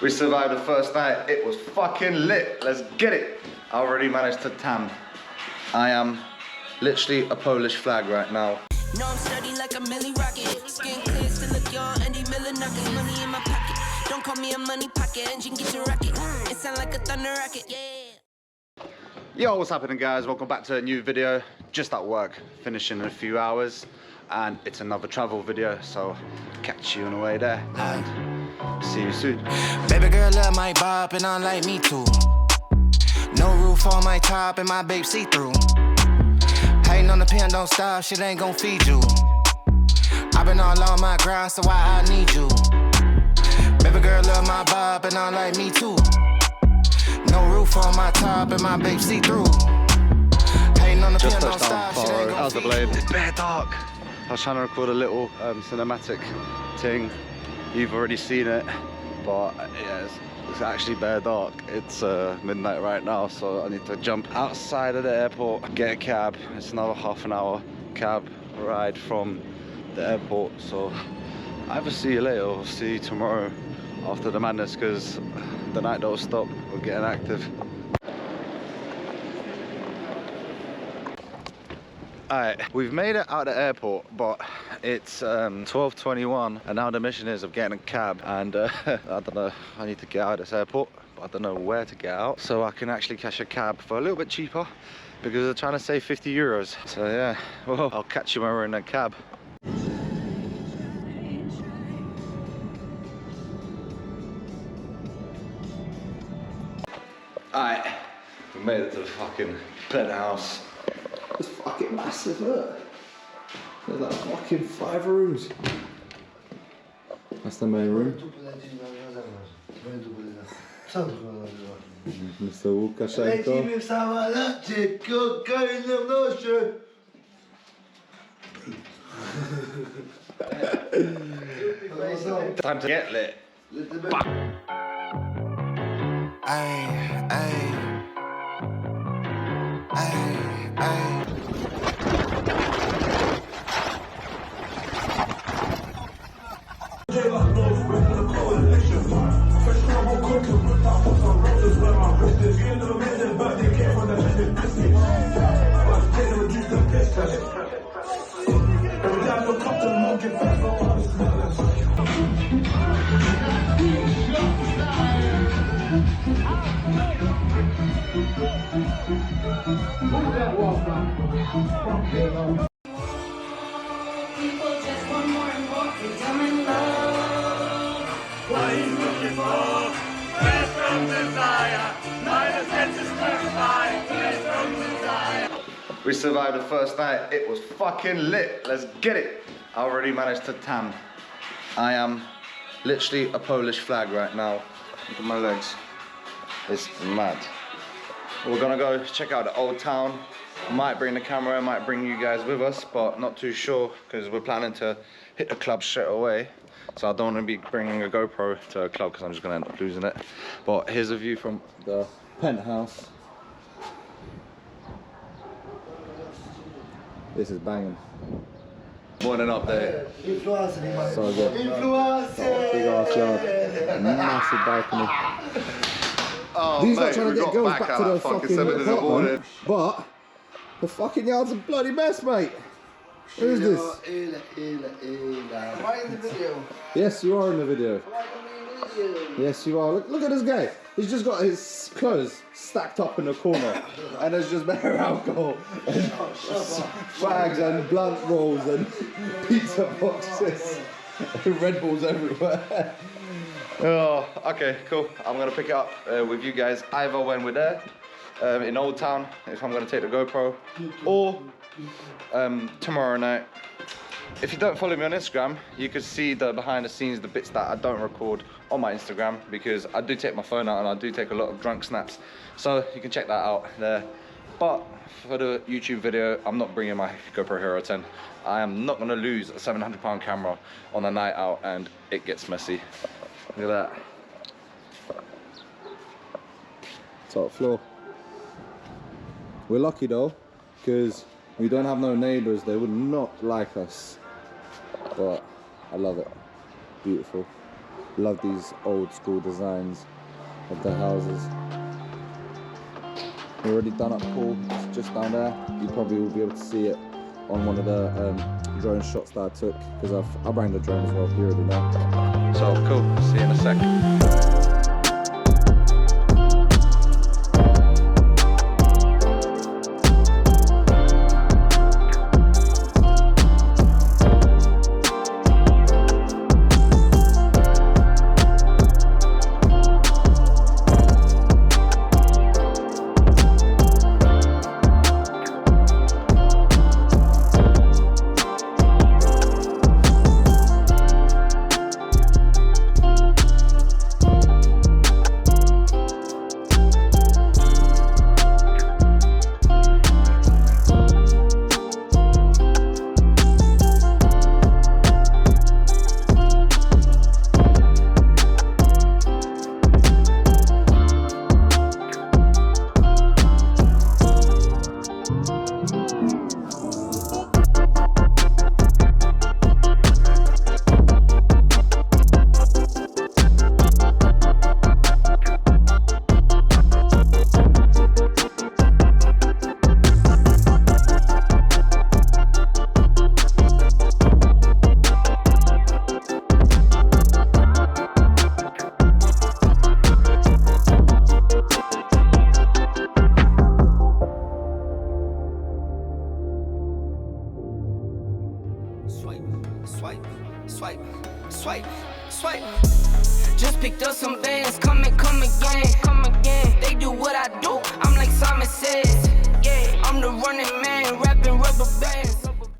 We survived the first night. It was fucking lit. Let's get it. I already managed to tan. I am literally a Polish flag right now. No, I'm studying like a milli rocket. Skin clear, still look young, Andy Miller knocking money in my pocket. Don't call me a money pocket, engine get your rocket. It sound like a thunder rocket, yeah. Yo, what's happening, guys? Welcome back to a new video. Just at work, finishing in a few hours, and it's another travel video, so catch you on the way there, and see you soon. Baby girl love my bop, and I like me too. No roof on my top, and my babe see-through. Hating on the pen, don't stop, shit ain't gon' feed you. I've been all on my grind, so why I need you? Baby girl love my bop, and I like me too. No roof on my top, and my babe see-through. Hating on the pen, don't stop, shit ain't gon' feed you. It's bare dark. I was trying to record a little cinematic thing. You've already seen it, but yeah, it's actually bare dark. It's midnight right now, so I need to jump outside of the airport, get a cab. It's another half an hour cab ride from the airport, so either see you later or see you tomorrow after the madness, because the night don't stop. We're getting active. Alright, we've made it out of the airport, but it's 12:21, and now the mission is of getting a cab, and I don't know, I need to get out of this airport, but I don't know where to get out, so I can actually catch a cab for a little bit cheaper, because they're trying to save 50 euros. So yeah, well, I'll catch you when we're in a cab. Alright, we made it to the fucking penthouse. It's fucking massive, look. There's like fucking 5 rooms. That's the main room. Mr. Łukaszenko. Time to get lit. Ay, ay, ay, ay. We survived the first night. It was fucking lit. Let's get it. I already managed to tan. I am literally a Polish flag right now. Look at my legs. It's mad. We're gonna go check out the old town. Might bring the camera, might bring you guys with us, but not too sure, because we're planning to hit the club straight away. So I don't want to be bringing a GoPro to a club, because I'm just gonna end up losing it. But here's a view from the penthouse. This is banging. Morning up there. So good. Big ass yard. Massive balcony. Oh, these are trying to get girls back to the fucking apartment, but the fucking yard's a bloody mess, mate. Who is this? Am I in the video? Yes, you are in the video. Yes, you are. Look at this guy. He's just got his clothes stacked up in the corner, and there's just bare alcohol, and fags and blunt rolls and pizza boxes, and Red Bulls everywhere. Oh, okay, cool. I'm gonna pick it up with you guys either when we're there in Old Town, if I'm gonna take the GoPro, or tomorrow night. If you don't follow me on Instagram, you can see the behind the scenes, the bits that I don't record on my Instagram, because I do take my phone out and I do take a lot of drunk snaps. So you can check that out there. But for the YouTube video, I'm not bringing my GoPro Hero 10. I am not gonna lose a £700 camera on a night out and it gets messy. Look at that. Top floor. We're lucky though, because we don't have no neighbours. They would not like us. But I love it. Beautiful. Love these old school designs of the houses. We're already done up pool, it's just down there. You probably will be able to see it on one of the drone shots that I took, because I bring the drone as well, you already know. So cool, see you in a sec. Swipe. Just picked up some bands, come again. They do what I do, I'm like Simon says. Yeah, I'm the running man, rapping rubber bands.